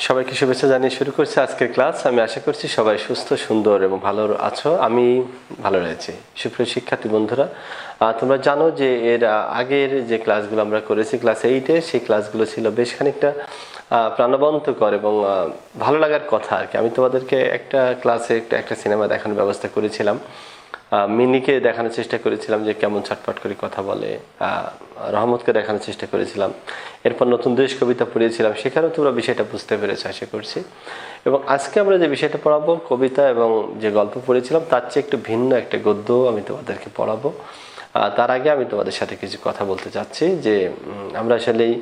সবাইকে শুভেচ্ছা জানিয়ে শুরু করছি আজকের ক্লাস। আমি আশা করছি সবাই সুস্থ, সুন্দর এবং ভালো আছো। আমি ভালো রয়েছি। সুপ্রিয় শিক্ষার্থী বন্ধুরা, তোমরা জানো যে এর আগের যে ক্লাসগুলো আমরা করেছি ক্লাস 8-এ, সেই ক্লাসগুলো ছিল বেশ খানিকটা প্রাণবন্তকর এবং ভালো লাগার কথা আর কি। আমি তোমাদেরকে একটা ক্লাসে একটা সিনেমা দেখানোর ব্যবস্থা করেছিলাম। মিনিকে দেখানোর চেষ্টা করেছিলাম যে কেমন ছটফট করে কথা বলে, রহমতকে দেখানোর চেষ্টা করেছিলাম, এরপর নতুন দেশ কবিতা পড়িয়েছিলাম। সেখানেও তোমরা বিষয়টা বুঝতে পেরেছো আশা করছি। এবং আজকে আমরা যে বিষয়টা পড়াবো, কবিতা এবং যে গল্প পড়েছিলাম তার চেয়ে একটু ভিন্ন একটা গদ্য আমি তোমাদেরকে পড়াবো। তার আগে আমি তোমাদের সাথে কিছু কথা বলতে চাচ্ছি যে আমরা আসলেই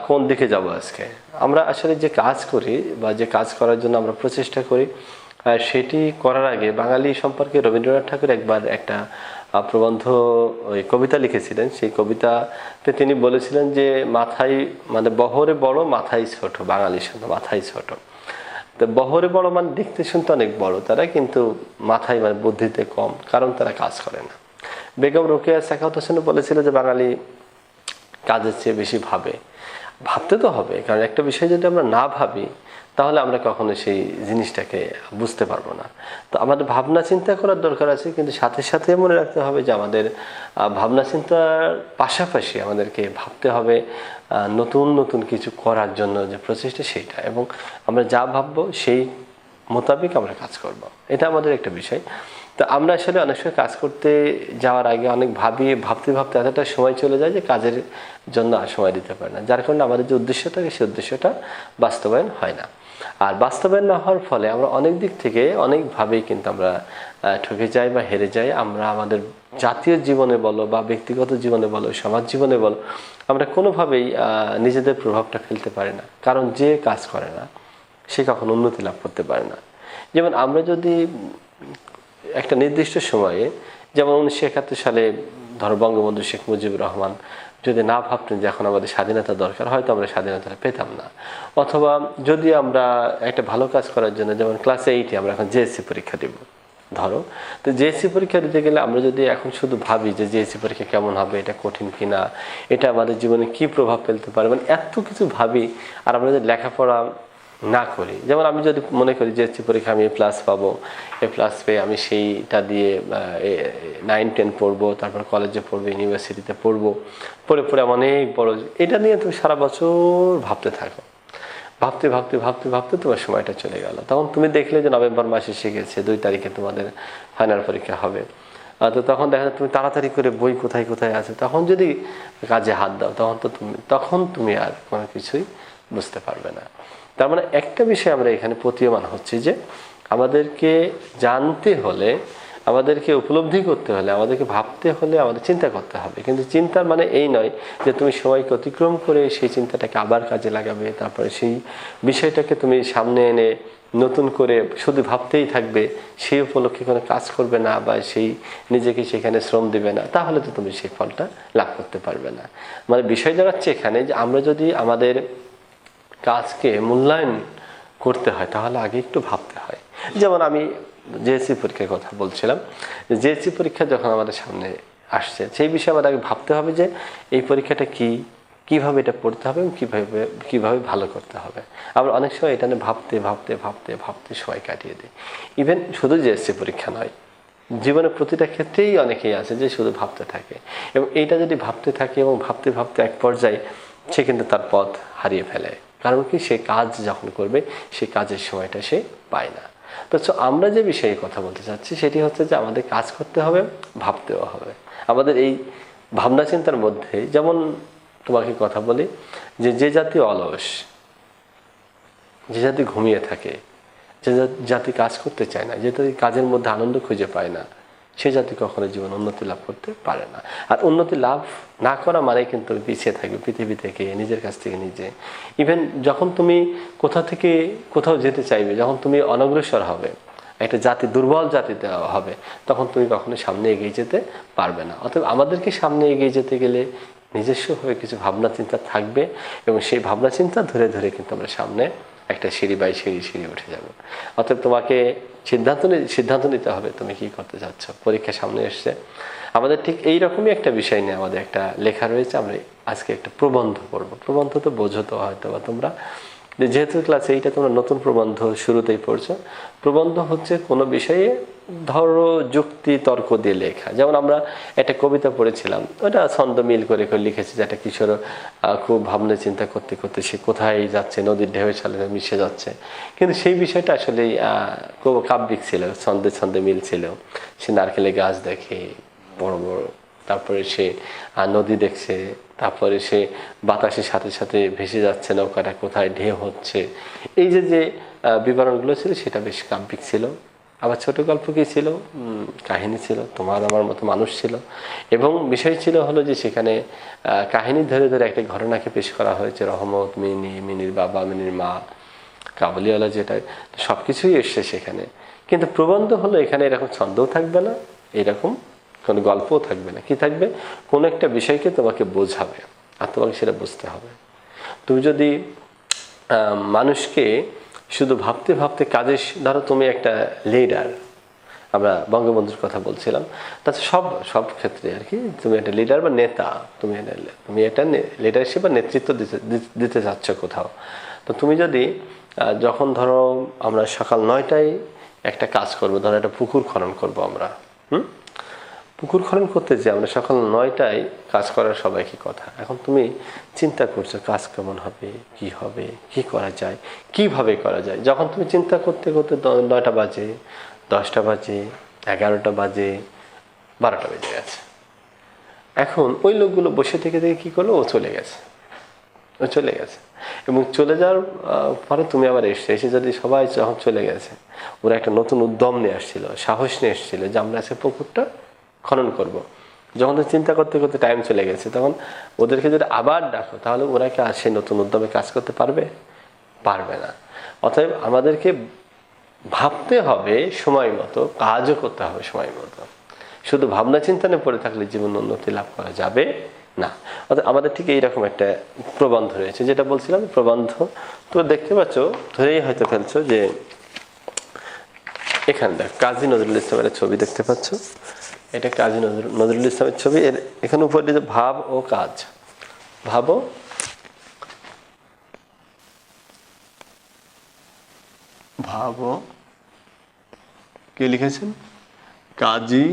কোন দিকে যাব। আজকে আমরা আসলে যে কাজ করি বা যে কাজ করার জন্য আমরা প্রচেষ্টা করি, সেটি করার আগে বাঙালি সম্পর্কে রবীন্দ্রনাথ ঠাকুর একবার একটা প্রবন্ধ ওই কবিতা লিখেছিলেন। সেই কবিতাতে তিনি বলেছিলেন যে মাথায় মানে বহরে বড় মাথায় ছোট, বাঙালির সাথে মাথায় ছোট। তো বহরে বড় মানে দেখতে শুনতে অনেক বড় তারা, কিন্তু মাথায় মানে বুদ্ধিতে কম, কারণ তারা কাজ করে না। বেগম রোকেয়া সাখাওয়াত হোসেন বলেছিল যে বাঙালি কাজের চেয়ে বেশি ভাবে। ভাবতে তো হবে, কারণ একটা বিষয় যদি আমরা না ভাবি তাহলে আমরা কখনো সেই জিনিসটাকে বুঝতে পারবো না। তো আমাদের ভাবনা চিন্তা করার দরকার আছে, কিন্তু সাথে সাথে মনে রাখতে হবে যে আমাদের ভাবনা চিন্তার পাশাপাশি আমাদেরকে ভাবতে হবে নতুন নতুন কিছু করার জন্য যে প্রচেষ্টা সেইটা, এবং আমরা যা ভাববো সেই মোতাবেক আমরা কাজ করব। এটা আমাদের একটা বিষয়। তো আমরা আসলে অনেক সময় কাজ করতে যাওয়ার আগে অনেক ভাবতে ভাবতে এতটা সময় চলে যায় যে কাজের জন্য আর সময় দিতে পারে না, যার কারণে আমাদের যে উদ্দেশ্য থাকে সেই উদ্দেশ্যটা বাস্তবায়ন হয় না। আর বাস্তবায়ন না হওয়ার ফলে আমরা অনেক দিক থেকে অনেকভাবেই কিন্তু আমরা ঠকে যাই বা হেরে যাই। আমরা আমাদের জাতীয় জীবনে বলো বা ব্যক্তিগত জীবনে বলো, সমাজ জীবনে বলো, আমরা কোনোভাবেই নিজেদের প্রভাবটা ফেলতে পারি না, কারণ যে কাজ করে না সে কখনো উন্নতি লাভ করতে পারে না। যেমন আমরা যদি একটা নির্দিষ্ট সময়ে, যেমন 1971 সালে ধরো বঙ্গবন্ধু শেখ মুজিবুর রহমান যদি না ভাবতেন যে এখন আমাদের স্বাধীনতা দরকার, হয়তো আমরা স্বাধীনতাটা পেতাম না। অথবা যদি আমরা একটা ভালো কাজ করার জন্য, যেমন ক্লাস 8-এ আমরা এখন জেএসসি পরীক্ষা দেব ধরো, তো জেএসসি পরীক্ষা দিতে গেলে আমরা যদি এখন শুধু ভাবি যে জেএসসি পরীক্ষা কেমন হবে, এটা কঠিন কিনা, এটা আমাদের জীবনে কি প্রভাব ফেলতে পারে, মানে এত কিছু ভাবি, আর আমরা যদি লেখাপড়া না করি, যেমন আমি যদি মনে করি যে জেএসসি পরীক্ষা আমি প্লাস পাবো, প্লাস পেয়ে আমি সেইটা দিয়ে 9-10 পড়বো, তারপর কলেজে পড়বো, ইউনিভার্সিটিতে পড়বো, পড়ে পড়ে অনেক বড়, এটা নিয়ে তুমি সারা বছর ভাবতে থাকো। ভাবতে ভাবতে ভাবতে ভাবতে তোমার সময়টা চলে গেল। তখন তুমি দেখলে যে নভেম্বর মাসে এসে গেছে, 2 তারিখে তোমাদের ফাইনাল পরীক্ষা হবে। তো তখন দেখা যায় তুমি তাড়াতাড়ি করে বই কোথায় কোথায় আছে, তখন যদি কাজে হাত দাও তখন তুমি আর কোনো কিছুই বুঝতে পারবে না। তার মানে একটা বিষয় আমরা এখানে প্রতীয়মান হচ্ছে যে আমাদেরকে জানতে হলে, আমাদেরকে উপলব্ধি করতে হলে, আমাদেরকে ভাবতে হলে আমাদের চিন্তা করতে হবে। কিন্তু চিন্তার মানে এই নয় যে তুমি সময়কে অতিক্রম করে সেই চিন্তাটাকে আবার কাজে লাগাবে, তারপরে সেই বিষয়টাকে তুমি সামনে এনে নতুন করে শুধু ভাবতেই থাকবে, সেই উপলক্ষে কোনো কাজ করবে না বা সেই নিজেকে সেখানে শ্রম দেবে না, তাহলে তো তুমি সেই ফলটা লাভ করতে পারবে না। মানে বিষয় দাঁড়াচ্ছে এখানে যে আমরা যদি আমাদের কাজকে মূল্যায়ন করতে হয় তাহলে আগে একটু ভাবতে হয়। যেমন আমি জেএসসি পরীক্ষার কথা বলছিলাম, জেএসসি পরীক্ষা যখন আমাদের সামনে আসছে সেই বিষয়ে আমাদের আগে ভাবতে হবে যে এই পরীক্ষাটা কিভাবে এটা পড়তে হবে এবং কিভাবে ভালো করতে হবে। আমরা অনেক সময় এটা নিয়ে ভাবতে ভাবতে ভাবতে ভাবতে সময় কাটিয়ে দিই। ইভেন শুধু জেএসসি পরীক্ষা নয়, জীবনের প্রতিটা ক্ষেত্রেই অনেকেই আছে যে শুধু ভাবতে থাকে, এবং এইটা যদি ভাবতে থাকে এবং ভাবতে ভাবতে এক পর্যায়ে সে কিন্তু তার পথ হারিয়ে ফেলে। কারণ কি, সে কাজ যখন করবে সেই কাজের সময়টা সে পায় না। তো আমরা যে বিষয়ে কথা বলতে চাচ্ছি সেটি হচ্ছে যে আমাদের কাজ করতে হবে, ভাবতেও হবে। আমাদের এই ভাবনা চিন্তার মধ্যে, যেমন তোমাকে কথা বলি যে জাতি অলস, যে জাতি ঘুমিয়ে থাকে, যে জাতি কাজ করতে চায় না, যে জাতি কাজের মধ্যে আনন্দ খুঁজে পায় না, সে জাতি কখনো জীবন উন্নতি লাভ করতে পারে না। আর উন্নতি লাভ না করা মানে কিন্তু পিছিয়ে থাকবে পৃথিবী থেকে, নিজের কাছ থেকে নিজে। ইভেন যখন তুমি কোথাও যেতে চাইবে, যখন তুমি অনগ্রসর হবে, একটা জাতি দুর্বল জাতিতে হবে, তখন তুমি কখনো সামনে এগিয়ে যেতে পারবে না। অতএব আমাদেরকে সামনে এগিয়ে যেতে গেলে নিজস্ব হয়ে কিছু ভাবনা চিন্তা থাকবে, এবং সেই ভাবনা চিন্তা ধরে ধরে কিন্তু আমরা সামনে একটা সিঁড়ি বাই সিঁড়ি উঠে যাব। অতএব তোমাকে সিদ্ধান্ত নিতে হবে তুমি কি করতে চাচ্ছ। পরীক্ষা সামনে এসছে, আমাদের ঠিক এইরকমই একটা বিষয় নিয়ে আমাদের একটা লেখা রয়েছে। আমরা আজকে একটা প্রবন্ধ পড়ব। প্রবন্ধ তো বোঝো তো হয়তো বা তোমরা, যেহেতু ক্লাসে এইটা তোমরা নতুন প্রবন্ধ শুরুতেই পড়ছো, প্রবন্ধ হচ্ছে কোনো বিষয়ে ধরো যুক্তি তর্ক দিয়ে লেখা। যেমন আমরা একটা কবিতা পড়েছিলাম, ওটা ছন্দ মিল করে করে লিখেছি, যে একটা কিশোর খুব ভাবনা চিন্তা করতে করতে সে কোথায় যাচ্ছে, নদীর ঢেউয়ের সাথে মিশে যাচ্ছে, কিন্তু সেই বিষয়টা আসলে কাব্যিক ছিল, ছন্দে ছন্দে মিল ছিল। সে নারকেলের গাছ দেখে বড় বড়, তারপরে সে নদী দেখছে, তারপরে সে বাতাসের সাথে সাথে ভেসে যাচ্ছে, নৌকাটা কোথায় ঢেউ হচ্ছে। এই যে যে বিবরণগুলো ছিল সেটা বেশ কাব্যিক ছিল। আবার ছোট গল্প কি ছিল, কাহিনী ছিল, তোমার আমার মতো মানুষ ছিল, এবং বিষয় ছিল হলো যে সেখানে কাহিনী ধরে ধরে একটা ঘটনাকে পেশ করা হয়েছে। রহমত, মিনি, মিনির বাবা, মিনির মা, কাবুলিওয়ালা, যেটা সব কিছুই এসছে সেখানে। কিন্তু প্রবন্ধ হলো এখানে এরকম ছন্দও থাকবে না, এরকম কোনো গল্পও থাকবে না। কি থাকবে, কোনো একটা বিষয়কে তোমাকে বোঝাবে আর তোমাকে সেটা বুঝতে হবে। তুমি যদি মানুষকে শুধু ভাবতে ভাবতে কাজে, ধরো তুমি একটা লিডার, আমরা বঙ্গবন্ধুর কথা বলছিলাম, তাছাড়া সব সব ক্ষেত্রে আর কি, তুমি একটা লিডার বা নেতা, তুমি এটা লিডারশিপ বা নেতৃত্ব দিতে চাচ্ছ কোথাও। তো তুমি যদি যখন ধরো আমরা সকাল 9টায় একটা কাজ করবো, ধরো একটা পুকুর খনন করব আমরা, পুকুর খনন করতে যে আমরা সকাল 9টায় কাজ করার সবাইকে কথা। এখন তুমি চিন্তা করছো কাজ কেমন হবে, কি করা যায়, কিভাবে করা যায়। যখন তুমি চিন্তা করতে করতে 9টা বাজে, 10টা বাজে, 11টা বাজে, 12টা বেজে গেছে। এখন ওই লোকগুলো বসে থেকে কি করলো, ও চলে গেছে এবং চলে যাওয়ার পরে তুমি আবার এসে যদি সবাই যখন চলে গেছে, ওরা একটা নতুন উদ্যম নিয়ে আসছিল, সাহস নিয়ে এসেছিল যে আমরা আজকে পুকুরটা খনন করব। যখন চিন্তা করতে করতে টাইম চলে গেছে, তখন ওদেরকে যদি আবার ডাকো, তাহলে ওরা কি আর সেই নতুন উদ্যমে কাজ করতে পারবে না। অতএব আমাদেরকে ভাবতে হবে সময় মতো, কাজও করতে হবে সময় মতো। শুধু ভাবনা চিন্তানে পড়ে থাকলে জীবন উন্নতি লাভ করা যাবে না। অর্থাৎ আমাদের ঠিক এইরকম একটা প্রবন্ধ রয়েছে, যেটা বলছিলাম প্রবন্ধ। তো দেখতে পাচ্ছ, ধরেই হয়তো ফেলছো যে এখানে দেখ কাজী নজরুল ইসলামের ছবি দেখতে পাচ্ছ, এটা কাজী নজরুল ইসলামের ছবি। এর এখানে উপরে যে ভাব ও কাজ, ভাব ও কে লিখেছেন, কাজী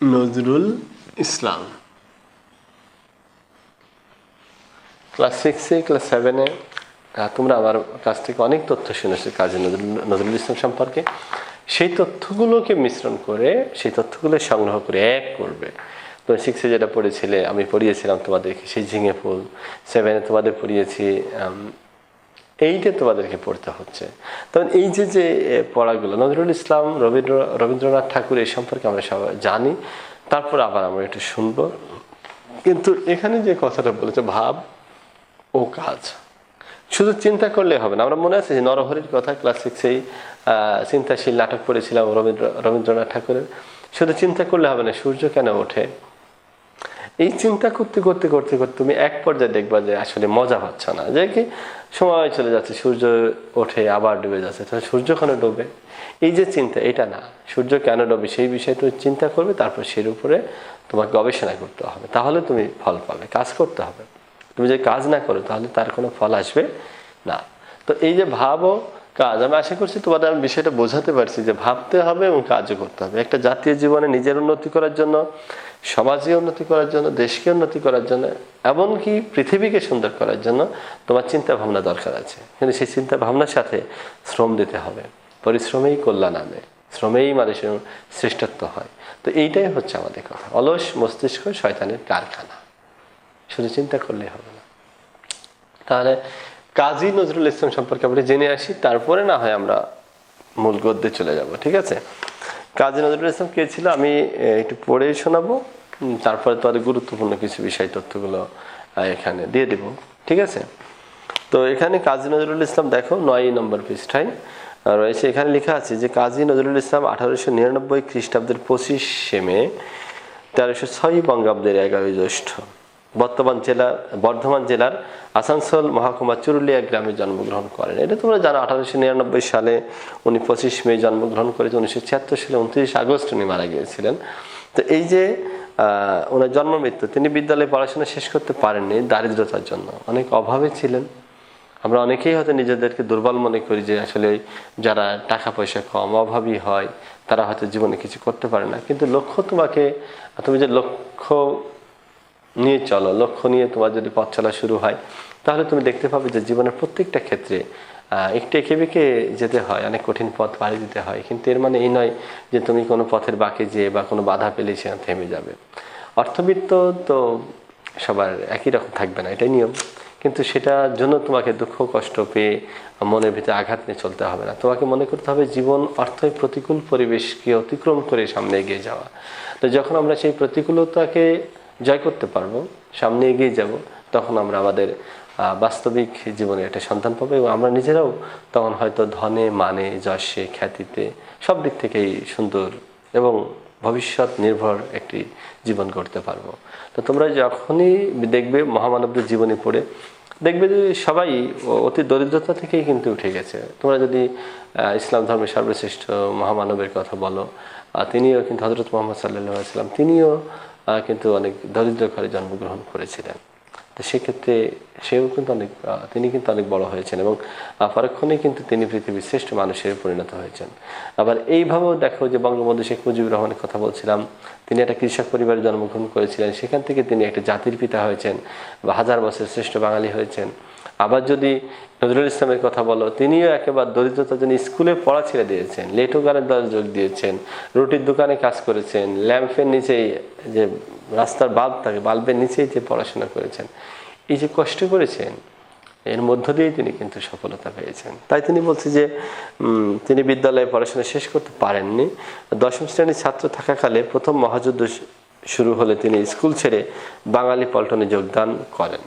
নজরুল ইসলাম। ক্লাস 6-এ, ক্লাস 7-এ তোমরা আমার কাছ থেকে অনেক তথ্য শুনেছো কাজী নজরুল ইসলাম সম্পর্কে। সেই তথ্যগুলোকে মিশ্রণ করে, সেই তথ্যগুলো সংগ্রহ করে এক করবে। তো 6-এ যেটা পড়েছিলে, আমি পড়িয়েছিলাম তোমাদেরকে সেই ঝিঙে ফুল, 7-এ তোমাদের পড়িয়েছি, 8-এ তোমাদেরকে পড়তে হচ্ছে। তখন এই যে যে পড়াগুলো নজরুল ইসলাম, রবীন্দ্রনাথ ঠাকুর, এই সম্পর্কে আমরা সবাই জানি। তারপর আবার আমরা একটু শুনবো। কিন্তু এখানে যে কথাটা বলেছে ভাব ও কাজ, শুধু চিন্তা করলে হবে না। আমরা মনে আছে যে নরহরির কথা ক্লাস 6-এই চিন্তাশীল নাটক পড়েছিলাম রবীন্দ্রনাথ ঠাকুরের। শুধু চিন্তা করলে হবে না, সূর্য কেন ওঠে, এই চিন্তা করতে করতে করতে করতে তুমি এক পর্যায়ে দেখবা যে আসলে মজা পাচ্ছ না, যে কি সময় চলে যাচ্ছে, সূর্য ওঠে আবার ডুবে যাচ্ছে, তাহলে সূর্য কেন ডোবে, এই যে চিন্তা, এটা না, সূর্য কেন ডোবে সেই বিষয়ে তুমি চিন্তা করবে, তারপর সের উপরে তোমাকে গবেষণা করতে হবে, তাহলে তুমি ফল পাবে। কাজ করতে হবে, তুমি যদি কাজ না করো তাহলে তার কোনো ফল আসবে না। তো এই যে ভাব ও কাজ, আমি আশা করছি তোমাদের আমি বিষয়টা বোঝাতে পারছি যে ভাবতে হবে এবং কাজও করতে হবে। একটা জাতীয় জীবনে নিজের উন্নতি করার জন্য, সমাজে উন্নতি করার জন্য, দেশকে উন্নতি করার জন্য, এমনকি পৃথিবীকে সুন্দর করার জন্য তোমার চিন্তা ভাবনা দরকার আছে। কিন্তু সেই চিন্তা ভাবনার সাথে শ্রম দিতে হবে। পরিশ্রমেই কল্যাণ আনে, শ্রমেই মানুষের শ্রেষ্ঠত্ব হয়। তো এইটাই হচ্ছে আমাদের কথা। অলস মস্তিষ্ক শয়তানের কারখানা, শুধু চিন্তা করলেই হবে না। তাহলে কাজী নজরুল ইসলাম সম্পর্কে আমরা জেনে আসি, তারপরে না হয় আমরা মূল গদ্যে চলে যাব, ঠিক আছে? কাজী নজরুল ইসলাম কে ছিল আমি একটু পড়ে শোনাবো, তারপরে তাদের গুরুত্বপূর্ণ কিছু বিষয় তথ্যগুলো এখানে দিয়ে দেব, ঠিক আছে? তো এখানে কাজী নজরুল ইসলাম দেখো 9 নম্বর পৃষ্ঠায় রয়েছে। এখানে লেখা আছে যে কাজী নজরুল ইসলাম 1899 খ্রিস্টাব্দের 25শে মে, 1306 বঙ্গাব্দের 11 জ্যৈষ্ঠ বর্ধমান জেলার আসানসোল মহকুমা চুরুলিয়া গ্রামে জন্মগ্রহণ করেন। এটা তোমরা জানো, 1899 সালে উনি 25 মে জন্মগ্রহণ করেছেন। 1976 সালে 29 আগস্ট উনি মারা গিয়েছিলেন। তো এই যে ওনার জন্ম মৃত্যু, তিনি বিদ্যালয়ে পড়াশোনা শেষ করতে পারেননি দারিদ্রতার জন্য, অনেক অভাবে ছিলেন। আমরা অনেকেই হয়তো নিজেদেরকে দুর্বল মনে করি যে আসলে যারা টাকা পয়সা কম অভাবী হয় তারা হয়তো জীবনে কিছু করতে পারে না, কিন্তু তুমি যে লক্ষ্য নিয়ে চলো, লক্ষ্য নিয়ে তোমার যদি পথ চলা শুরু হয় তাহলে তুমি দেখতে পাবে যে জীবনের প্রত্যেকটা ক্ষেত্রে একটু এঁকে বেঁকে যেতে হয়, অনেক কঠিন পথ পাড়ি দিতে হয়, কিন্তু এর মানে এই নয় যে তুমি কোনো পথের বাঁকে যেয়ে বা কোনো বাধা পেলে সেখানে থেমে যাবে। অর্থবিত্ত তো সবার একই রকম থাকবে না, এটাই নিয়ম, কিন্তু সেটার জন্য তোমাকে দুঃখ কষ্ট পেয়ে মনের ভিতরে আঘাত নিয়ে চলতে হবে না। তোমাকে মনে করতে হবে জীবন অর্থই প্রতিকূল পরিবেশকে অতিক্রম করে সামনে এগিয়ে যাওয়া। তো যখন আমরা সেই প্রতিকূলতাকে জয় করতে পারবো, সামনে এগিয়ে যাব, তখন আমরা আমাদের বাস্তবিক জীবনে একটা সন্ধান পাবো এবং আমরা নিজেরাও তখন হয়তো ধনে মানে যশে খ্যাতিতে সব দিক থেকেই সুন্দর এবং ভবিষ্যৎ নির্ভর একটি জীবন গড়তে পারবো। তো তোমরা যখনই দেখবে মহামানবদের জীবনী পড়ে দেখবে যে সবাই অতি দরিদ্রতা থেকেই কিন্তু উঠে গেছে। তোমরা যদি ইসলাম ধর্মের সর্বশ্রেষ্ঠ মহামানবের কথা বলো, তিনিও কিন্তু হযরত মুহাম্মদ সাল্লাল্লাহু আলাইহি ওয়াসাল্লাম, তিনিও কিন্তু অনেক দরিদ্র ঘরে জন্মগ্রহণ করেছিলেন। তো সেক্ষেত্রে তিনি কিন্তু অনেক বড় হয়েছেন এবং পরক্ষণে কিন্তু তিনি পৃথিবীর শ্রেষ্ঠ মানুষের পরিণত হয়েছেন। আবার এইভাবেও দেখো যে বঙ্গবন্ধু শেখ মুজিবুর রহমানের কথা বলছিলাম, তিনি একটা কৃষক পরিবারে জন্মগ্রহণ করেছিলেন, সেখান থেকে তিনি একটা জাতির পিতা হয়েছেন বা হাজার বছরের শ্রেষ্ঠ বাঙালি হয়েছেন। আবার যদি নজরুল ইসলামের কথা বলো, তিনিও একেবারে দরিদ্রতার জন্য স্কুলে পড়া ছেড়ে দিয়েছেন, লেটো গানের দ্বারা যোগ দিয়েছেন, রুটির দোকানে কাজ করেছেন, ল্যাম্পের নিচেই যে রাস্তার বাল্ব থাকে বাল্বের নিচেই যে পড়াশোনা করেছেন, এই যে কষ্ট করেছেন এর মধ্য দিয়েই তিনি কিন্তু সফলতা পেয়েছেন। তাই তিনি বলছে যে তিনি বিদ্যালয়ে পড়াশোনা শেষ করতে পারেননি। দশম শ্রেণীর ছাত্র থাকাকালে প্রথম মহাযুদ্ধ শুরু হলে তিনি স্কুল ছেড়ে বাঙালি পল্টনে যোগদান করেন।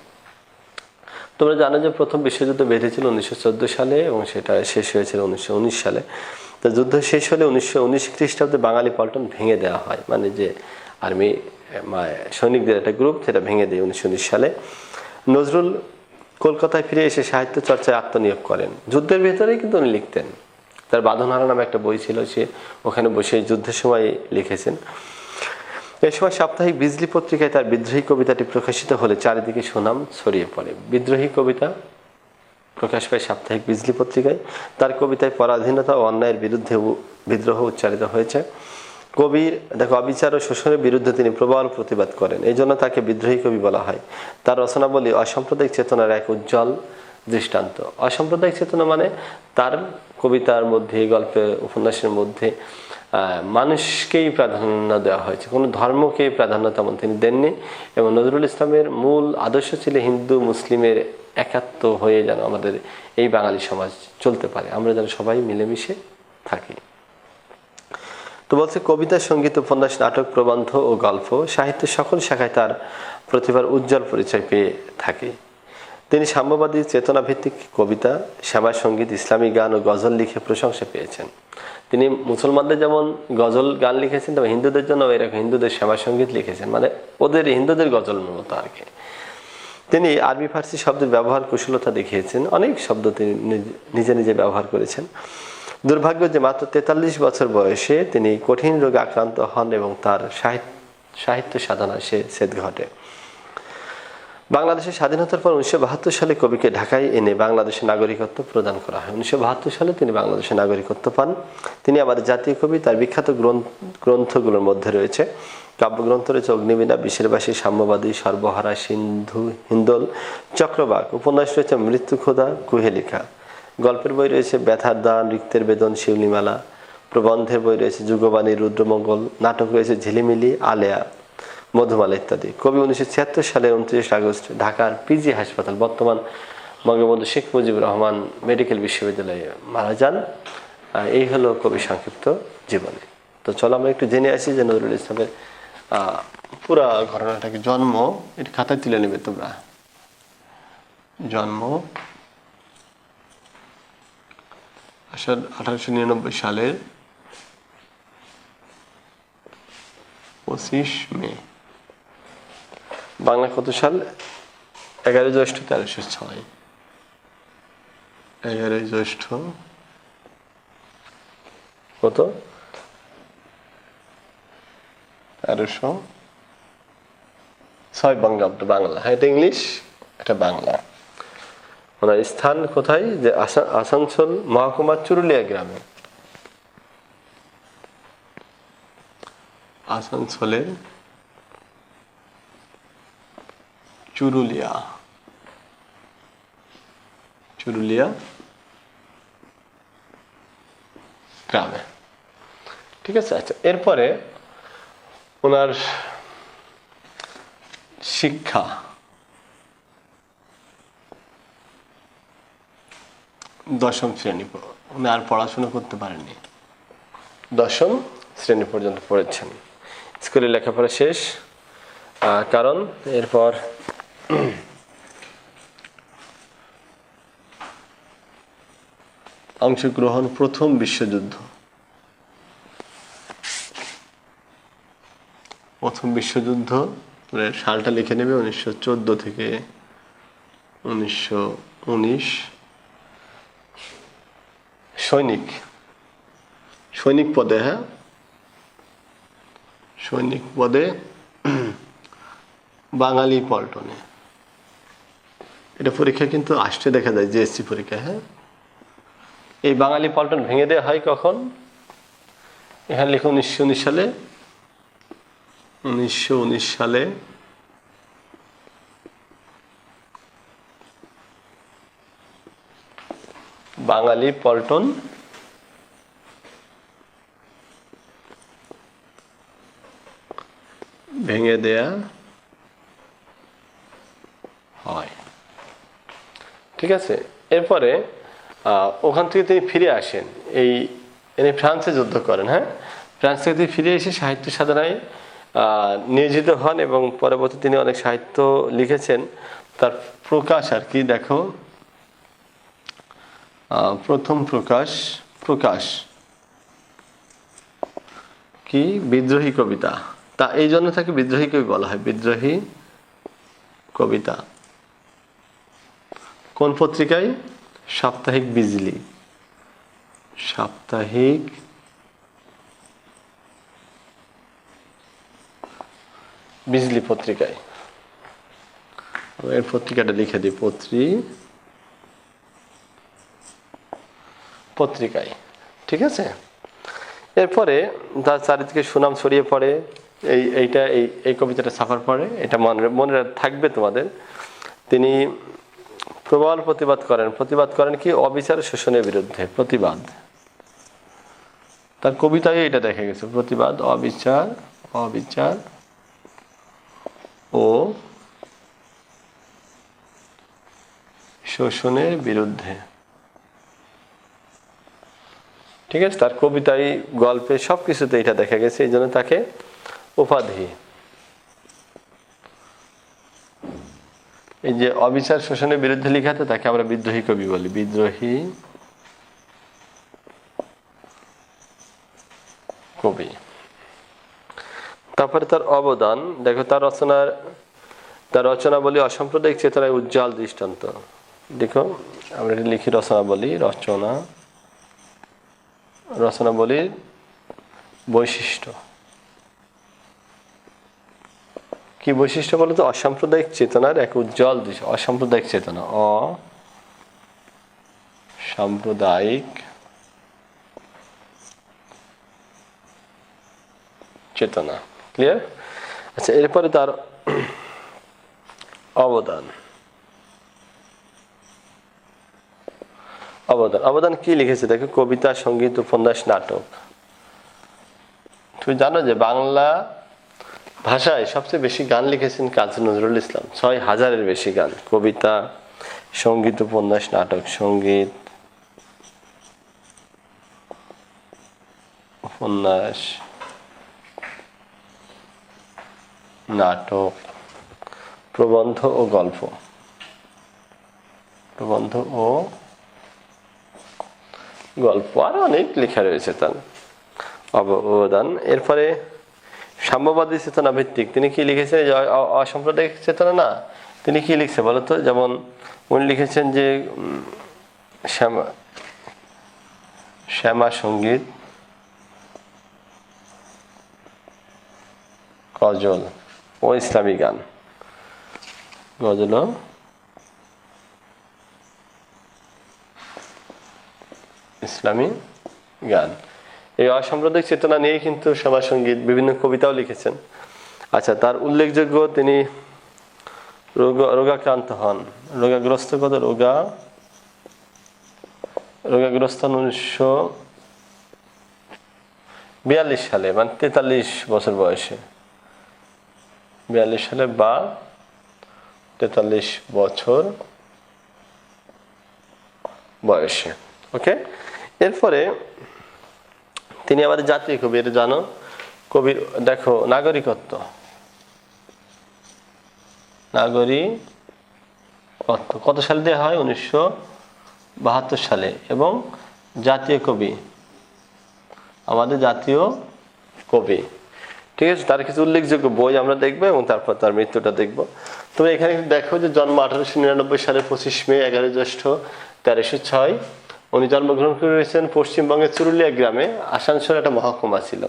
তোমরা জানো যে প্রথম বিশ্বযুদ্ধ বেঁধেছিল 1914 সালে এবং সেটা শেষ হয়েছিল 1919 সালে। তো যুদ্ধ শেষ হলে 1919 খ্রিস্টাব্দে বাঙালি পল্টন ভেঙে দেওয়া হয়, মানে যে আর্মি সৈনিকদের একটা গ্রুপ, সেটা ভেঙে দেয় 1919 সালে। নজরুল কলকাতায় ফিরে এসে সাহিত্য চর্চায় আত্মনিয়োগ করেন। যুদ্ধের ভেতরেই কিন্তু উনি লিখতেন, তার বাঁধনহারা নামে একটা বই ছিল, সে ওখানে বসে যুদ্ধের সময় লিখেছেন। এই সময় সাপ্তাহিক বিজলি পত্রিকায় তার বিদ্রোহী কবিতাটি প্রকাশিত হলে চারিদিকে সুনাম ছড়িয়ে পড়ে। বিদ্রোহী কবিতা প্রকাশ পায় সাপ্তাহিক বিজলি পত্রিকায়। তার কবিতায় পরাধীনতা ও অন্যায়ের বিরুদ্ধে বিদ্রোহ উচ্চারিত হয়েছে। কবির অবিচার ও শোষণের বিরুদ্ধে তিনি প্রবল প্রতিবাদ করেন, এই জন্য তাকে বিদ্রোহী কবি বলা হয়। তার রচনাবলী অসাম্প্রদায়িক চেতনার এক উজ্জ্বল দৃষ্টান্ত। অসাম্প্রদায়িক চেতনা মানে তার কবিতার মধ্যে, গল্পে, উপন্যাসের মধ্যে মানুষকেই প্রাধান্য দেওয়া হয়েছে, কোনো ধর্মকেই প্রাধান্য তেমন তিনি দেননি। এবং নজরুল ইসলামের মূল আদর্শ ছিল হিন্দু মুসলিমের একাত্ম হয়ে যেন আমাদের এই বাঙালি সমাজ চলতে পারে, আমরা যেন সবাই মিলেমিশে থাকি। তো বলছে কবিতা, সঙ্গীত, উপন্যাস, নাটক, প্রবন্ধ ও গল্প সাহিত্যের সকল শাখায় তার প্রতিভার উজ্জ্বল পরিচয় পেয়ে থাকে। তিনি সাম্যবাদী চেতনাভিত্তিক কবিতা, শ্যামা সঙ্গীত, ইসলামী গান ও গজল লিখে প্রশংসা পেয়েছেন। তিনি মুসলমানদের যেমন গজল গান লিখেছেন, তেমন হিন্দুদের জন্য এরকম হিন্দুদের শ্যামা সঙ্গীত লিখেছেন, মানে ওদের হিন্দুদের গজলের মতো আর কি। তিনি আরবি ফার্সি শব্দের ব্যবহার কুশলতা দেখিয়েছেন, অনেক শব্দ তিনি নিজে নিজে ব্যবহার করেছেন। দুর্ভাগ্য যে মাত্র 43 বছর বয়সে তিনি কঠিন রোগে আক্রান্ত হন এবং তার সাহিত্য সাধনায় ছেদ ঘটে। বাংলাদেশের স্বাধীনতার পর 1972 সালে কবিকে ঢাকায় এনে বাংলাদেশের নাগরিকত্ব প্রদান করা হয়। 1972 সালে তিনি বাংলাদেশের নাগরিকত্ব পান। তিনি আমাদের জাতীয় কবি। তার বিখ্যাত গ্রন্থগুলোর মধ্যে রয়েছে কাব্যগ্রন্থ রয়েছে অগ্নিবীণা, বিশেরবাসী, সাম্যবাদী, সর্বহারা, সিন্ধু, হিন্দোল, চক্রবাক। উপন্যাস রয়েছে মৃত্যুক্ষুধা, কুহেলিকা। গল্পের বই রয়েছে ব্যথার দান, রিক্তের বেদন, শিউলিমালা। প্রবন্ধের বই রয়েছে যুগবাণী, রুদ্রমঙ্গল। নাটক রয়েছে ঝিলিমিলি, আলেয়া, মধুমালা ইত্যাদি। কবি 1976 সালের 29 আগস্ট ঢাকার পিজি হাসপাতাল, বর্তমান বঙ্গবন্ধু শেখ মুজিবুর রহমান মেডিকেল বিশ্ববিদ্যালয়ে মারা যান। এই হলো কবি সংক্ষিপ্ত জীবনী। তো চলো আমরা একটু জেনে আসি যে নজরুল ইসলামের পুরা ঘটনাটাকে। জন্ম, এটা খাতায় তুলে নেবে তোমরা। জন্ম 1899 সালের 25 মে। বাংলা কত সাল? 11 জ্যৈষ্ঠ 1306। 11 জ্যৈষ্ঠ কত? 1306। ছয় বঙ্গাব্দ বাংলা। হ্যাঁ, এটা ইংলিশ, এটা বাংলা। ওনার স্থান কোথায়? যে আসানসোল মহকুমার চুরুলিয়া গ্রামে। আসানসোলের চুরুলিয়া গ্রামে। ঠিক আছে। আচ্ছা, এরপরে ওনার শিক্ষা, দশম শ্রেণী, উনি আর পড়াশোনা করতে পারেননি, দশম শ্রেণী পর্যন্ত পড়েছেন। স্কুলে লেখাপড়া শেষ। কারণ এরপর অংশগ্রহণ প্রথম বিশ্বযুদ্ধ, সালটা লিখে নেবে, 1914 থেকে 1919। সৈনিক পদে, হ্যাঁ, সৈনিক পদে বাঙালি পল্টনে। এটা পরীক্ষা কিন্তু আসতে দেখা যায়, জিএসসি পরীক্ষা। হ্যাঁ, এই বাঙালি পল্টন ভেঙে দেওয়া হয় কখন? এখানে লিখো 1919 সালে। 1919 সালে বাঙালি পল্টন ভেঙে দেয়া হয়। ঠিক আছে। এরপরে ওখান থেকে তিনি ফিরে আসেন, ইনি ফ্রান্সে যুদ্ধ করেন। হ্যাঁ, ফ্রান্স থেকে তিনি ফিরে এসে সাহিত্য সাধনায় নিয়োজিত হন এবং পরবর্তী তিনি অনেক সাহিত্য লিখেছেন। তার প্রকাশ আর কি, দেখো, প্রথম প্রকাশ কি? বিদ্রোহী কবিতা। তা এই জন্য তাকে বিদ্রোহী কবি বলা হয়, বিদ্রোহী কবিতা। কোন পত্রিকায়? সাপ্তাহিক বিজলি, সাপ্তাহিক বিজলি পত্রিকায়। এর পত্রিকাটা লিখে দিই, পত্রিকায়। ঠিক আছে। এরপরে তার চারিদিকে সুনাম ছড়িয়ে পড়ে। এই কবিতাটা ছাপার পরে এটা মনে থাকবে তোমাদের। তিনি প্রবল প্রতিবাদ করেন কি? অবিচার শোষণের বিরুদ্ধে প্রতিবাদ। তার কবিতায় এটা দেখা গেছে, প্রতিবাদ, অবিচার ও শোষণের বিরুদ্ধে। ঠিক আছে। তার কবিতায়, গল্পে, সবকিছুতে এটা দেখা গেছে। এই জন্য তাকে উপাধি, এই যে অবিচার শোষণের বিরুদ্ধে লেখাতে, তাকে আমরা বিদ্রোহী কবি বলি, বিদ্রোহী কবি। তারপরে তার অবদান দেখো, তার রচনাবলী অসাম্প্রদায়িক চেতনায় উজ্জ্বল দৃষ্টান্ত। দেখো, আমরা এটা লিখি, রচনাবলীর বৈশিষ্ট্য কি? বৈশিষ্ট্য বলতো অসাম্প্রদায়িক চেতনার এক উজ্জ্বল দৃশ্য। অসাম্প্রদায়িক চেতনা, ক্লিয়ার? আচ্ছা, এরপরে তার অবদান কি লিখেছে দেখো? কবিতা, সঙ্গীত, উপন্যাস, নাটক। তুমি জানো যে বাংলা ভাষায় সবচেয়ে বেশি গান লিখেছেন কাজী নজরুল ইসলাম, 6000-এর বেশি গান। কবিতা, সঙ্গীত, উপন্যাস, নাটক। সঙ্গীত, উপন্যাস, নাটক, প্রবন্ধ ও গল্প। আরো অনেক লেখা রয়েছে তার অবদান। এরপরে সাম্যবাদী চেতনা ভিত্তিক তিনি কি লিখেছেন? অসাম্প্রদায়িক চেতনা না, তিনি কি লিখছে বলতো? যেমন উনি লিখেছেন যে শ্যামা সঙ্গীত, গজল ও ইসলামী গান। গজল ও ইসলামী গান। এই অসাম্প্রদায়িক চেতনা নিয়ে কিন্তু সমাজ সঙ্গীত, বিভিন্ন কবিতাও লিখেছেন। আচ্ছা, তার উল্লেখযোগ্য, তিনি রোগাক্রান্ত হন, রোগাগ্রস্ত, কত রোগাগ্রস্ত 1942 সালে, মানে 43 বছর বয়সে, 42 সালে বা 43 বছর বয়সে। ওকে, এরপরে তিনি আমাদের জাতীয় কবি, এটা জানো। কবির দেখো নাগরিকত্ব, কত সালে দেওয়া হয়? 1972 সালে। এবং জাতীয় কবি, আমাদের জাতীয় কবি, ঠিক আছে। তার কিছু উল্লেখযোগ্য বই আমরা দেখবো এবং তারপর তার মৃত্যুটা দেখবো। তবে এখানে দেখো যে জন্ম 1899 সালে 25 মে, 11 জ্যৈষ্ঠ 1306। উনি জন্মগ্রহণ করেছেন পশ্চিমবঙ্গের চুরুলিয়া গ্রামে। আসানসোল একটা মহকুমা ছিল।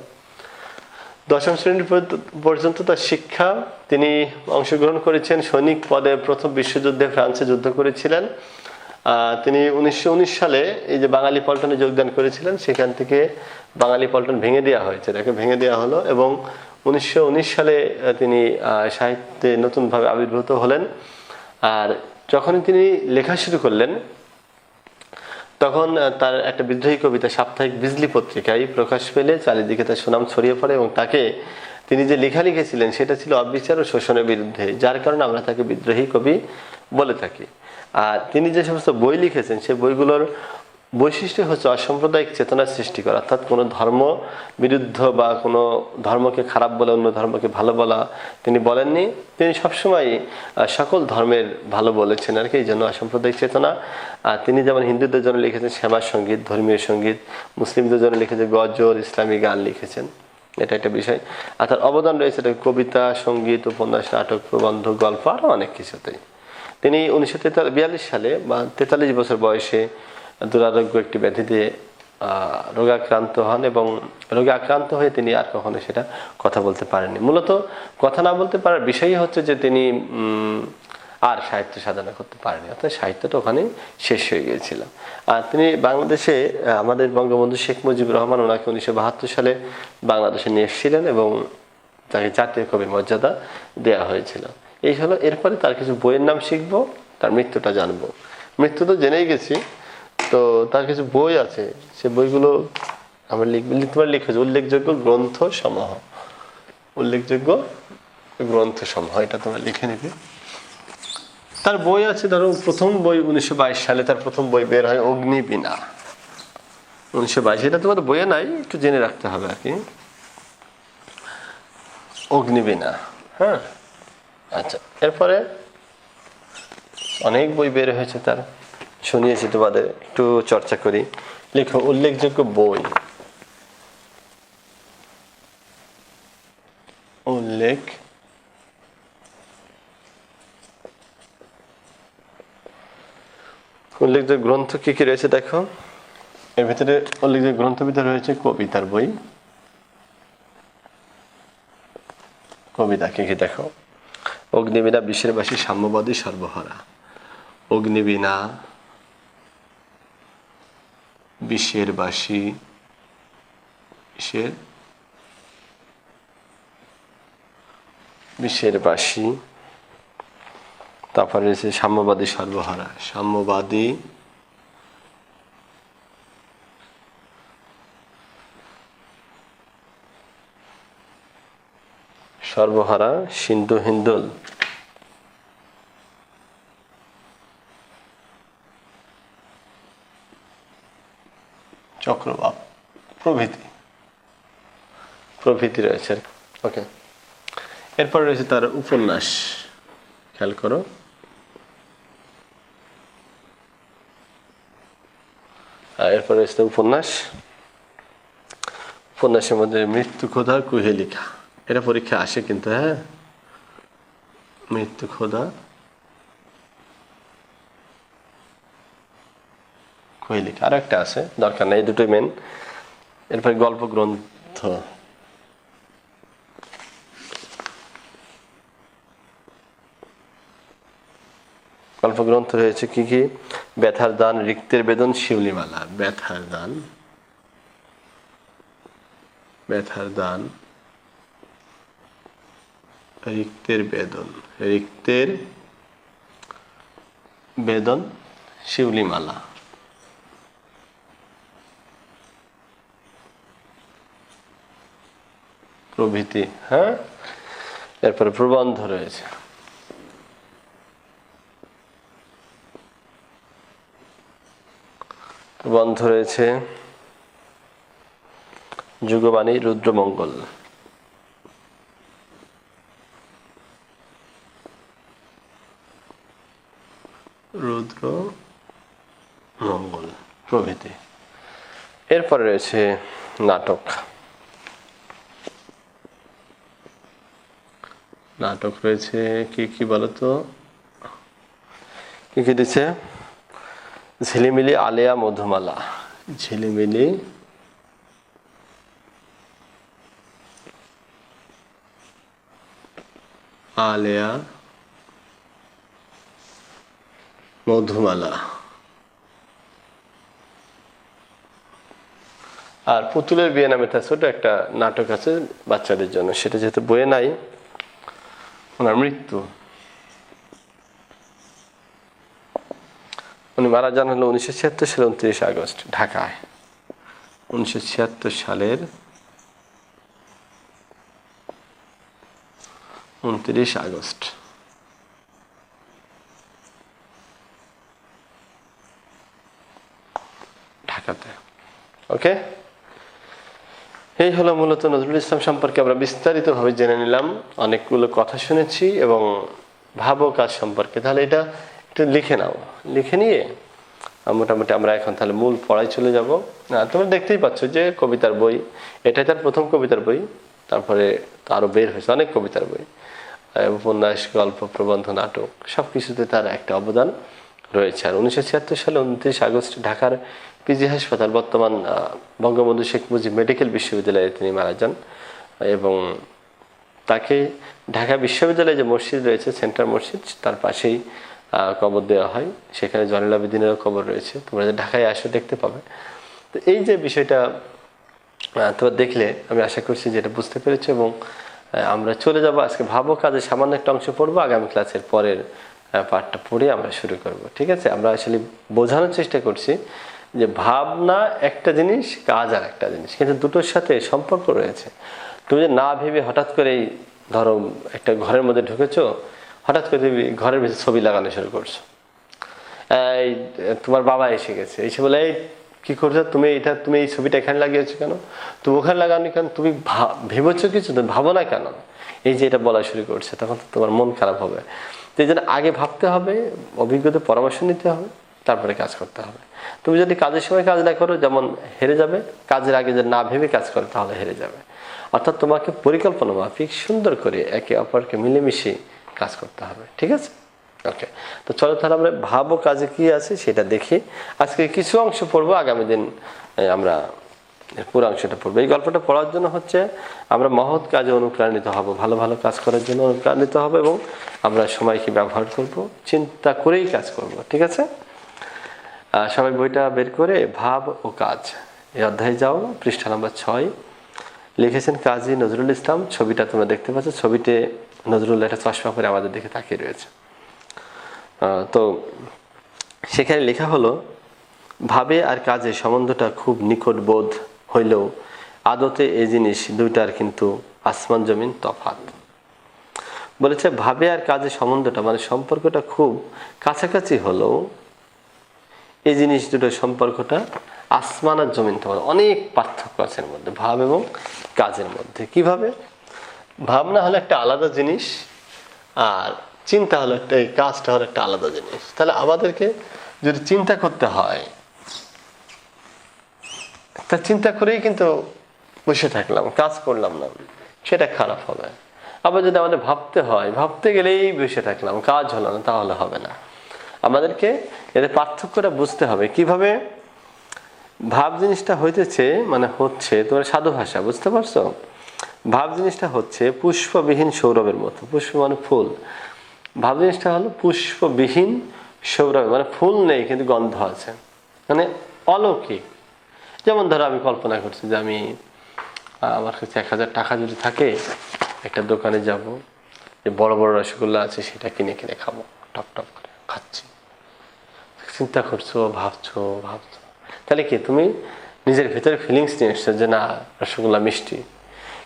দশম শ্রেণী পর্যন্ত তার শিক্ষা। তিনি অংশগ্রহণ করেছেন সৈনিক পদে, প্রথম বিশ্বযুদ্ধে ফ্রান্সে যুদ্ধ করেছিলেন। তিনি 1919 সালে এই যে বাঙালি পল্টনে যোগদান করেছিলেন, সেখান থেকে বাঙালি পল্টন ভেঙে দেওয়া হয়েছে, তাকে ভেঙে দেওয়া হলো। এবং 1919 সালে তিনি সাহিত্যে নতুনভাবে আবির্ভূত হলেন। আর যখনই তিনি লেখা শুরু করলেন, তখন তার একটা বিদ্রোহী কবিতা সাপ্তাহিক বিজলি পত্রিকায় প্রকাশ পেলে চারিদিকে তার সুনাম ছড়িয়ে পড়ে। এবং তাকে, তিনি যে লেখা লিখেছিলেন সেটা ছিল অবিচার ও শোষণের বিরুদ্ধে, যার কারণে আমরা তাকে বিদ্রোহী কবি বলে থাকি। আর তিনি যে সমস্ত বই লিখেছেন, সেই বইগুলোর বৈশিষ্ট্য হচ্ছে অসাম্প্রদায়িক চেতনার সৃষ্টি করা, অর্থাৎ কোনো ধর্ম বিরুদ্ধ বা কোনো ধর্মকে খারাপ বলে অন্য ধর্মকে ভালো বলা তিনি বলেননি। তিনি সবসময় সকল ধর্মের ভালো বলেছেন আর কি, এই জন্য অসাম্প্রদায়িক চেতনা। তিনি যেমন হিন্দুদের জন্য লিখেছেন শ্যামা সঙ্গীত, ধর্মীয় সঙ্গীত, মুসলিমদের জন্য লিখেছেন গজল, ইসলামী গান লিখেছেন, এটা একটা বিষয়। আর তার অবদান রয়েছে কবিতা, সঙ্গীত, উপন্যাস, নাটক, প্রবন্ধ, গল্প, আরও অনেক কিছুতেই। তিনি 1942 সালে বা 43 বছর বয়সে দুরারোগ্য একটি ব্যাধিতে রোগাক্রান্ত হন। এবং রোগে আক্রান্ত হয়ে তিনি আর কখনো সেটা কথা বলতে পারেননি। মূলত কথা না বলতে পারার বিষয়ই হচ্ছে যে তিনি আর সাহিত্য সাধনা করতে পারেনি, অর্থাৎ সাহিত্যটা ওখানেই শেষ হয়ে গিয়েছিল। আর তিনি বাংলাদেশে, আমাদের বঙ্গবন্ধু শেখ মুজিবুর রহমান ওনাকে 1972 সালে বাংলাদেশে নিয়ে এসেছিলেন এবং তাকে জাতীয় কবি মর্যাদা দেওয়া হয়েছিল। এই হলো। এরপরে তার কিছু বইয়ের নাম শিখবো, তার মৃত্যুটা জানবো। মৃত্যু তো জেনেই গেছি, তো তার কিছু বই আছে, সে বইগুলো আমরা লিখেছি। উল্লেখযোগ্য গ্রন্থ সমূহ, এটা তোমরা লিখে নিবে। তার বই আছে, ধরো প্রথম বই 1922 সালে তার প্রথম বই বের হয় অগ্নিবীণা, 1922। এটা তোমাদের বইয়ে নাই, একটু জেনে রাখতে হবে আর কি, অগ্নিবীণা। হ্যাঁ, আচ্ছা। এরপরে অনেক বই বের হয়েছে তার, শুনিয়েছি তোমাদের, একটু চর্চা করি। লেখো উল্লেখযোগ্য বই, উল্লেখযোগ্য গ্রন্থ কি কি রয়েছে দেখো। এর ভিতরে উল্লেখযোগ্য গ্রন্থের ভিতরে রয়েছে কবিতার বই। কবিতা কি কি দেখো। অগ্নিবীণা, বিশ্বের বাসী, সাম্যবাদী, সর্বহারা। অগ্নিবীণা, বিশ্বের বাসী, তারপরে রয়েছে সাম্যবাদী, সর্বহারা। সাম্যবাদী, সর্বহারা, সিন্ধু হিন্দুল, চক্রবাক প্রভৃতি রয়েছে। ওকে, এরপর রয়েছে তার উপন্যাস, খেয়াল করো। এরপর রয়েছে উপন্যাসের মধ্যে মৃত্যু খোদা, কুহেলিকা। এটা পরীক্ষা আসে কিন্তু, হ্যাঁ, মৃত্যু খোদা, কুহেলিকা। আর একটা আছে, দরকার নেই, এই দুটোই মেন। এরপরে গল্প গ্রন্থ, গল্পগ্রন্থ রয়েছে কি কি? ব্যথার দান, রিক্তের বেদন, শিউলিমালা। ব্যথার দান, রিক্তের বেদন, শিউলিমালা প্রভৃতি। হ্যাঁ, এরপরে প্রবন্ধ রয়েছে। প্রবন্ধ রয়েছে যুগবাণী, রুদ্রমঙ্গল। প্রভৃতি। এরপরে রয়েছে নাটক। নাটক রয়েছে কি কি বলতো? কি কি দিচ্ছে? ঝিলিমিলি, আলেয়া, মধুমালা। ঝিলিমিলি, আলেয়া, মধুমালা। আর পুতুলের বিয়ে নামে তার ছোট একটা নাটক আছে বাচ্চাদের জন্য, সেটা যেহেতু বইয়ে নাই। ওনার মৃত্যু, উনি মারা যান হলো 1976 সালের 29 আগস্ট ঢাকায়। 1976 সালের 29 আগস্ট। ঢাকাতে। ওকে, এই হলো মূলত নজরুল ইসলাম সম্পর্কে আমরা বিস্তারিতভাবে জেনে নিলাম। অনেকগুলো কথা শুনেছি এবং ভাবো কাজ সম্পর্কে। তাহলে এটা একটু লিখে নাও, লিখে নিয়ে মোটামুটি আমরা এখন তাহলে মূল পড়ায় চলে যাব। তোমরা দেখতেই পাচ্ছ যে কবিতার বই, এটাই তার প্রথম কবিতার বই। তারপরে আরো বের হয়েছে অনেক কবিতার বই, উপন্যাস, গল্প, প্রবন্ধ, নাটক, সবকিছুতে তার একটা অবদান রয়েছে। আর 1976 সালে 29 আগস্ট ঢাকার পিজি হাসপাতাল, বর্তমান বঙ্গবন্ধু শেখ মুজিব মেডিকেল বিশ্ববিদ্যালয়ে তিনি মারা যান। এবং তাকে ঢাকা বিশ্ববিদ্যালয়ে যে মসজিদ রয়েছে, সেন্ট্রাল মসজিদ, তার পাশেই কবর দেওয়া হয়। সেখানে জয়নুল আবেদিনেরও কবর রয়েছে। তোমরা যে ঢাকায় আসো দেখতে পাবে। তো এই যে বিষয়টা তোমরা দেখলে, আমি আশা করছি যে এটা বুঝতে পেরেছো। এবং আমরা চলে যাব আজকে ভাবো কাজে সামান্য একটা অংশ পড়বো। আগামী ক্লাসের পরের পার্টটা পড়ে আমরা শুরু করব। ঠিক আছে? আমরা আসলে বোঝানোর চেষ্টা করছি যে ভাবনা একটা জিনিস, কাজ আর একটা জিনিস, কিন্তু দুটোর সাথে সম্পর্ক রয়েছে। তুমি যে না ভেবে হঠাৎ করেই ধরো একটা ঘরের মধ্যে ঢুকেছো, হঠাৎ করে তুমি ঘরের ভিতরে ছবি লাগানো শুরু করছো। এই তোমার বাবা এসে গেছে, এসে বলে এই কি করছো তুমি, তুমি এই ছবিটা এখানে লাগিয়েছো কেন, তুমি ওখানে লাগানো কেন, তুমি ভেবেছো কিছু, তুমি ভাবো না কেন, এই যে এটা বলা শুরু করছে, তখন তো তোমার মন খারাপ হবে। তো এই জন্য আগে ভাবতে হবে, অভিজ্ঞদের পরামর্শ নিতে হবে, তারপরে কাজ করতে হবে। তুমি যদি কাজের সময় কাজ না করো, যেমন হেরে যাবে। কাজের আগে যদি না ভেবে কাজ করো, তাহলে হেরে যাবে। অর্থাৎ তোমাকে পরিকল্পনা মাফিক সুন্দর করে একে অপরকে মিলেমিশে কাজ করতে হবে। ঠিক আছে? ওকে, তো চলো তাহলে আমরা ভাবো কাজে কি আছে সেটা দেখি। আজকে কিছু অংশ পড়বো, আগামী দিন আমরা পুরো অংশটা পড়বো। এই গল্পটা পড়ার জন্য হচ্ছে আমরা মহৎ কাজে অনুপ্রাণিত হব, ভালো ভালো কাজ করার জন্য অনুপ্রাণিত হব, এবং আমরা সময়কে ব্যবহার করব, চিন্তা করেই কাজ করব। ঠিক আছে? সবাই বইটা বের করে ভাব ও কাজ এই অধ্যায়ে যাও। পৃষ্ঠা নাম্বার 6 লিখেছেন কাজী নজরুল ইসলাম। ছবিটা তোমরা দেখতে পাচ্ছ। ছবিতে নজরুল একটা চশমা পরে আমাদের দিকে তাকিয়ে রয়েছে। তো সেখানে লেখা হলো, ভাবে আর কাজে সম্বন্ধটা খুব নিকট বোধ হইলেও আদতে এই জিনিস দুইটার কিন্তু আসমান জমিন তফাৎ। বলেছে ভাবে আর কাজে সম্বন্ধটা মানে সম্পর্কটা খুব কাছাকাছি হলেও এই জিনিস দুটোর সম্পর্কটা আসমান আর জমিন তফাৎ, অনেক পার্থক্য আছে এর মধ্যে, ভাব এবং কাজের মধ্যে। কিভাবে? ভাবনা হলো একটা আলাদা জিনিস, আর চিন্তা হলো একটা, এই কাজটা হলো একটা আলাদা জিনিস। তাহলে আমাদেরকে যদি চিন্তা করতে হয়, তা চিন্তা করেই কিন্তু বসে থাকলাম, কাজ করলাম না, সেটা খারাপ হবে। আবার যদি আমাদের ভাবতে হয়, ভাবতে গেলেই বসে থাকলাম, কাজ হলো না, তাহলে হবে না। আমাদেরকে এদের পার্থক্যটা বুঝতে হবে। কিভাবে? ভাব জিনিসটা হইতেছে মানে হচ্ছে তোমার সাধু ভাষা, বুঝতে পারছো? ভাব জিনিসটা হচ্ছে পুষ্পবিহীন সৌরভের মতো। পুষ্প মানে ফুল, ভাব জিনিসটা হলো পুষ্পবিহীন সৌরভ মানে ফুল নেই কিন্তু গন্ধ আছে, মানে অলৌকিক। যেমন ধরো আমি কল্পনা করছি যে আমি আমার কাছে 1000 টাকা যদি থাকে, একটা দোকানে যাব, যে বড় বড় রসগোল্লা আছে সেটা কিনে কিনে খাবো, টপ টপ করে খাচ্ছি। চিন্তা করছো, ভাবছো, তাহলে কি তুমি নিজের ভেতরে ফিলিংস নিয়ে এসছো যে না রসগোল্লা মিষ্টি,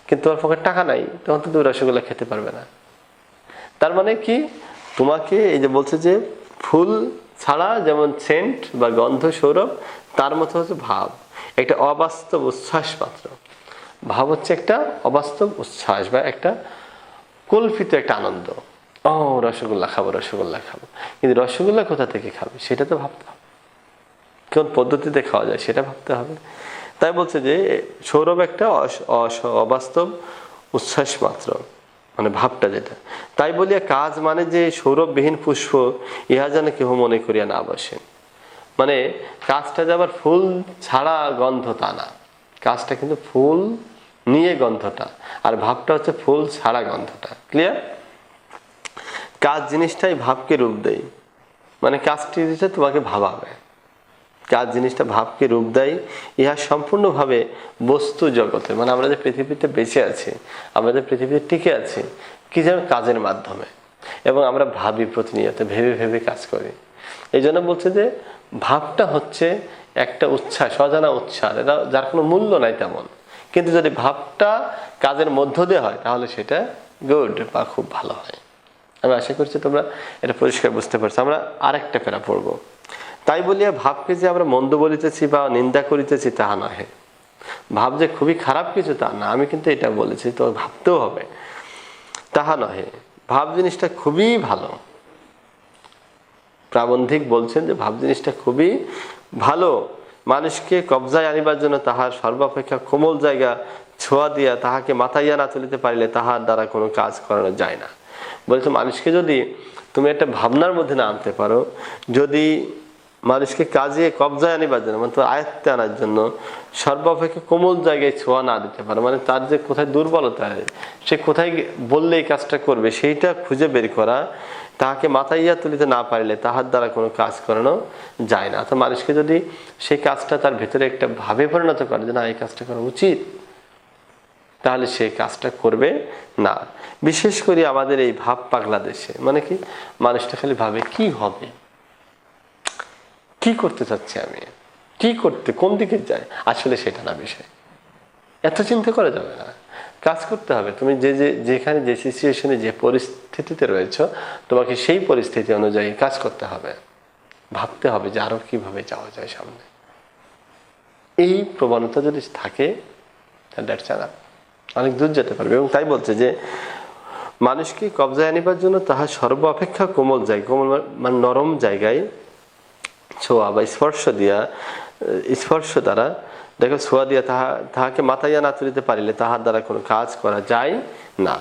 কিন্তু তোমার পকেটে টাকা নাই, তখন তো তুমি রসগোল্লা খেতে পারবে না। তার মানে কি, তোমাকে এই যে বলছে যে ফুল ছাড়া যেমন সেন্ট বা গন্ধ সৌরভ, তার মতো হচ্ছে ভাব একটা অবাস্তব উচ্ছ্বাস মাত্র। ভাব হচ্ছে একটা অবাস্তব উচ্ছ্বাস বা একটা কল্পিত একটা আনন্দ। ও রসগোল্লা খাবো, রসগোল্লা খাবো, কিন্তু রসগোল্লা কোথা থেকে খাবে সেটা তো ভাবতে হবে, কোন পদ্ধতিতে খাওয়া যায় সেটা ভাবতে হবে। তাই বলছে যে সৌরভ একটা অবাস্তব উচ্ছ্বাস মাত্র, মানে ভাবটা যেটা। তাই বলিয়া কাজ মানে যে সৌরভবিহীন পুষ্প, ইহা যেন কেহ মনে করিয়া না বসেন। মানে কাজটা যে আবার ফুল ছাড়া গন্ধ তা না, কাজটা কিন্তু ফুল নিয়ে গন্ধটা, আর ভাবটা হচ্ছে ফুল ছাড়া গন্ধটা। ক্লিয়ার? কাজ জিনিসটাই ভাবকে রূপ দেয়, মানে কাজটি দিতে তোমাকে ভাবাবে। কাজ জিনিসটা ভাবকে রূপ দেয়, ইহা সম্পূর্ণভাবে বস্তু জগতে, মানে আমরা যে পৃথিবীতে বেঁচে আছি, আমরা যে পৃথিবীতে টিকে আছি, কি যেন কাজের মাধ্যমে, এবং আমরা ভাবি প্রতিনিয়ত, ভেবে ভেবে কাজ করি। এই জন্য বলছে যে ভাবটা হচ্ছে একটা উচ্ছ্বাস, অজানা উচ্ছ্বাস, এটা যার কোনো মূল্য নাই তেমন, কিন্তু যদি ভাবটা কাজের মধ্য দিয়ে হয় তাহলে সেটা গুড বা খুব ভালো হয়। আমি আশা করছি তোমরা এটা পরিষ্কার বুঝতে পারছো। আমরা আরেকটা প্যারা পড়বো। তাই বলিয়া ভাবকে যে আমরা মন্দ বলিতেছি বা নিন্দা করিতেছি তাহা নহে। ভাব যে খুবই খারাপ কিছু তা না, আমি কিন্তু এটা বলেছি, তো ভাবতেও হবে, তাহা নহে। ভাব জিনিসটা খুবই ভালো। প্রাবন্ধিক বলছেন যে ভাব জিনিসটা খুবই ভালো, মানুষকে কবজায় আনিবার জন্য তাহার সর্বাপেক্ষা কোমল জায়গা ছোঁয়া দিয়া তাহাকে মাথাইয়া না তুলিতে পারিলে তাহার দ্বারা কোনো কাজ করানো যায় না। বলছে মানুষকে যদি তুমি একটা ভাবনার মধ্যে না আনতে পারো, যদি মানুষকে কাজে কবজায় আনিবার জন্য, মানে তোর আয়ত্তে আনার জন্য সর্বাপেক্ষা কোমল জায়গায় ছোঁয়া না দিতে পারো, মানে তার যে কোথায় দুর্বলতা, সে কোথায় বললে এই কাজটা করবে সেইটা খুঁজে বের করা, তাহাকে মাথাইয়া তুলিতে না পারিলে তাহার দ্বারা কোনো কাজ করানো যায় না। তো মানুষকে যদি সেই কাজটা তার ভেতরে একটা ভাবে পরিণত করে যে না এই কাজটা করা উচিত, তাহলে সেই কাজটা করবে না। বিশেষ করে আমাদের এই ভাব পাগলা দেশে, মানে কি মানুষটা খালি ভাবে কি হবে, কি করতে চাচ্ছি আমি, কি করতে, কোন দিকে যায়, আসলে সেটা না বিষয়। এত চিন্তা করা যাবে না, কাজ করতে হবে। তুমি যেখানে যে সিচুয়েশনে যে পরিস্থিতিতে রয়েছ, তোমাকে সেই পরিস্থিতি অনুযায়ী কাজ করতে হবে, ভাবতে হবে যে আরো কিভাবে যাওয়া যায় সামনে। এই প্রবণতা যদি থাকে তাহলে অনেক দূর যেতে পারবে। এবং তাই বলছে যে মানুষকে কবজায় আনিবার জন্য তাহার সর্বাপেক্ষা কোমল জায়গা, কোমল মানে নরম জায়গায় ছোঁয়া বা স্পর্শ দ্বারা, দেখো ছোঁয়া দিয়া তাহাকে মাথাইয়া না তুলিতে পারিলে তাহার দ্বারা কোনো কাজ করা যায় না।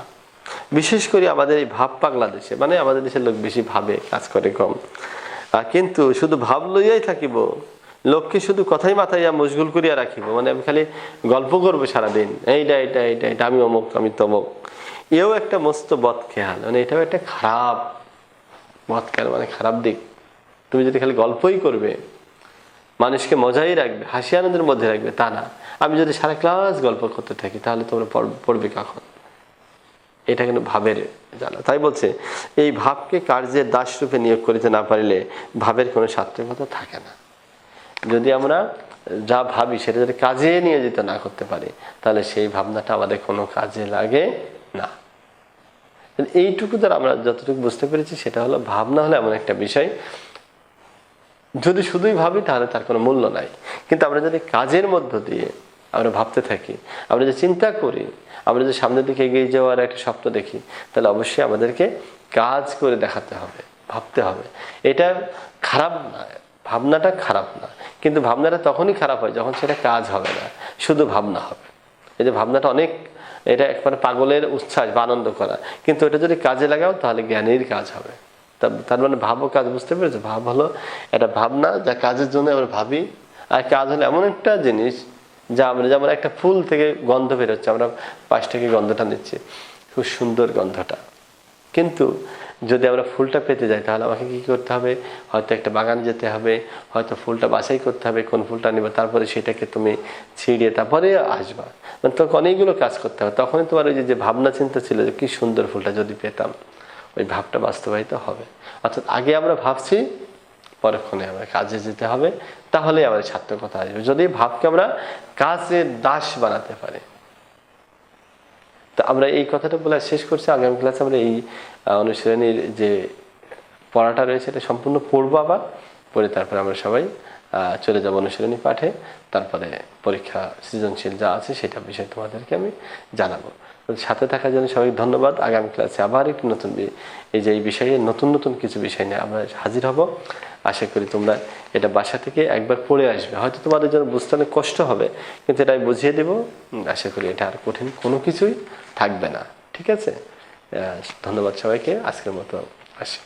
বিশেষ করে আমাদের এই ভাব পাগলা দেশে, মানে আমাদের দেশের লোক বেশি ভাবে, কাজ করে কম, কিন্তু শুধু ভাব লইয়াই থাকিব, লোককে শুধু কথাই মাথাইয়া মশগুল করিয়া রাখিব, মানে আমি খালি গল্প করবো সারাদিন, এইটা এটা এটা এটা আমি অমুক আমি তমুক, এও একটা মস্ত বদ খেয়াল, মানে এটাও একটা খারাপ বদ খেয়াল, মানে খারাপ দিক। তুমি যদি খালি গল্পই করবে, মানুষকে মজাই রাখবে, হাসি আনন্দের মধ্যে রাখবে, তা না। আমি যদি সারা ক্লাস গল্প করতে থাকি তাহলে তোমরা পড়বে কখন? এটা কিন্তু ভাবের জানা। তাই বলছে এই ভাবকে কার্যের দাস রূপে নিয়োগ করিতে না পারিলে ভাবের কোনো সার্থকতা থাকে না। যদি আমরা যা ভাবি সেটা যদি কাজে নিয়োজিত না করতে পারি, তাহলে সেই ভাবনাটা আমাদের কোনো কাজে লাগে না। এইটুকু দ্বারা আমরা যতটুকু বুঝতে পেরেছি সেটা হলো, ভাবনা হলো এমন একটা বিষয়, যদি শুধুই ভাবি তাহলে তার কোনো মূল্য নাই, কিন্তু আমরা যদি কাজের মধ্য দিয়ে আমরা ভাবতে থাকি, আমরা যে চিন্তা করি, আমরা যে সামনের দিকে এগিয়ে যাওয়ার একটা স্বপ্ন দেখি, তাহলে অবশ্যই আমাদেরকে কাজ করে দেখাতে হবে, ভাবতে হবে। এটা খারাপ না, ভাবনাটা খারাপ না, কিন্তু ভাবনাটা তখনই খারাপ হয় যখন সেটা কাজ হবে না, শুধু ভাবনা হবে। এই যে ভাবনাটা অনেক, এটা একবারে পাগলের উচ্ছ্বাস বা আনন্দ করা, কিন্তু এটা যদি কাজে লাগাও তাহলে জ্ঞানের কাজ হবে। তার মানে ভাব ও কাজ, বুঝতে পেরেছো? ভাব হলো এটা ভাবনা যা কাজের জন্য আমরা ভাবি, আর কাজ হলো এমন একটা জিনিস যা আমরা, যেমন একটা ফুল থেকে গন্ধ বেরোচ্ছে, আমরা পাশ থেকে গন্ধটা নিচ্ছি, খুব সুন্দর গন্ধটা, কিন্তু যদি আমরা ফুলটা পেতে যাই তাহলে আমাকে কি করতে হবে, হয়তো একটা বাগান যেতে হবে, হয়তো ফুলটা বাছাই করতে হবে কোন ফুলটা নেবে, তারপরে সেটাকে তুমি ছিঁড়ে তারপরে আসবা, মানে তোমাকে অনেকগুলো কাজ করতে হবে। তখনই তোমার ওই যে ভাবনা চিন্তা ছিল যে কি সুন্দর ফুলটা যদি পেতাম, ওই ভাবটা বাস্তবায়িত হবে। অর্থাৎ আগে আমরা ভাবছি, পরক্ষণে আমরা কাজে যেতে হবে, তাহলে আমাদের সার্থকতা আসবে। যদি ভাবকে আমরা কাজের দাস বানাতে পারি। তো আমরা এই কথাটা বলে শেষ করছি। আগামী ক্লাসে আমরা এই অনুশীলনীর যে পড়াটা রয়েছে এটা সম্পূর্ণ পড়বো, আবার পড়ে তারপরে আমরা সবাই চলে যাবো অনুশীলনী পাঠে। তারপরে পরীক্ষা সৃজনশীল যা আছে সেটা বিষয়ে তোমাদেরকে আমি জানাবো। সাথে থাকার জন্য সবাইকে ধন্যবাদ। আগামী ক্লাসে আবার একটি নতুন এই বিষয়ে নতুন নতুন কিছু বিষয় নিয়ে আমরা হাজির হব। আশা করি তোমরা এটা বাসা থেকে একবার পড়ে আসবে। হয়তো তোমাদের জন্য বুঝতে অনেক কষ্ট হবে, কিন্তু এটা আমি বুঝিয়ে দেবো। আশা করি এটা আর কঠিন কোনো কিছুই থাকবে না। ঠিক আছে, ধন্যবাদ সবাইকে। আজকের মতো আসি।